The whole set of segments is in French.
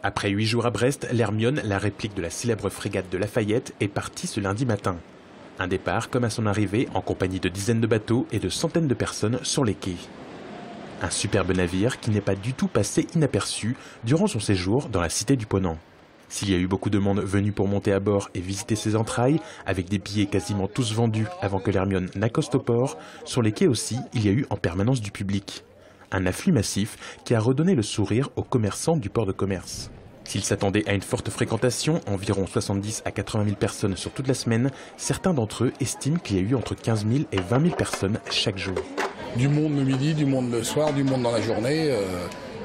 Après 8 jours à Brest, l'Hermione, la réplique de la célèbre frégate de Lafayette, est partie ce lundi matin. Un départ comme à son arrivée, en compagnie de dizaines de bateaux et de centaines de personnes sur les quais. Un superbe navire qui n'est pas du tout passé inaperçu durant son séjour dans la cité du Ponant. S'il y a eu beaucoup de monde venu pour monter à bord et visiter ses entrailles, avec des billets quasiment tous vendus avant que l'Hermione n'accoste au port, sur les quais aussi, il y a eu en permanence du public. Un afflux massif qui a redonné le sourire aux commerçants du port de commerce. S'ils s'attendaient à une forte fréquentation, environ 70 à 80 000 personnes sur toute la semaine, certains d'entre eux estiment qu'il y a eu entre 15 000 et 20 000 personnes chaque jour. Du monde le midi, du monde le soir, du monde dans la journée,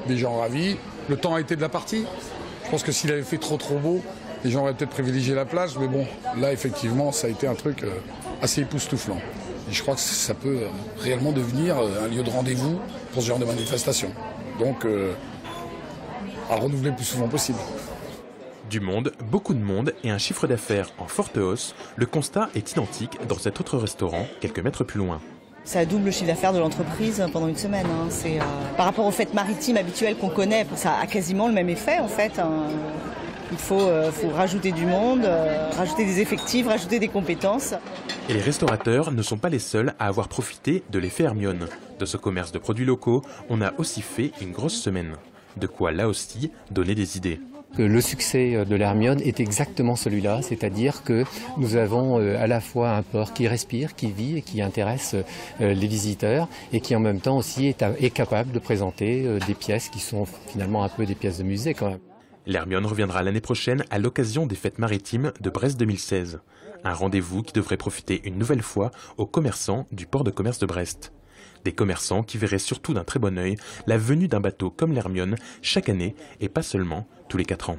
des gens ravis. Le temps a été de la partie. Je pense que s'il avait fait trop beau, les gens auraient peut-être privilégié la plage, mais bon, là effectivement ça a été un truc assez époustouflant. Et je crois que ça peut réellement devenir un lieu de rendez-vous pour ce genre de manifestation. Donc à renouveler le plus souvent possible. Du monde, beaucoup de monde et un chiffre d'affaires en forte hausse, le constat est identique dans cet autre restaurant, quelques mètres plus loin. Ça double le chiffre d'affaires de l'entreprise pendant une semaine. Par rapport aux fêtes maritimes habituelles qu'on connaît, ça a quasiment le même effet en fait. Il faut rajouter du monde, rajouter des effectifs, rajouter des compétences. Et les restaurateurs ne sont pas les seuls à avoir profité de l'effet Hermione. De ce commerce de produits locaux, on a aussi fait une grosse semaine. De quoi là aussi donner des idées. Le succès de l'Hermione est exactement celui-là, c'est-à-dire que nous avons à la fois un port qui respire, qui vit et qui intéresse les visiteurs et qui en même temps aussi est capable de présenter des pièces qui sont finalement un peu des pièces de musée quand même. L'Hermione reviendra l'année prochaine à l'occasion des fêtes maritimes de Brest 2016. Un rendez-vous qui devrait profiter une nouvelle fois aux commerçants du port de commerce de Brest. Des commerçants qui verraient surtout d'un très bon œil la venue d'un bateau comme l'Hermione chaque année et pas seulement tous les 4 ans.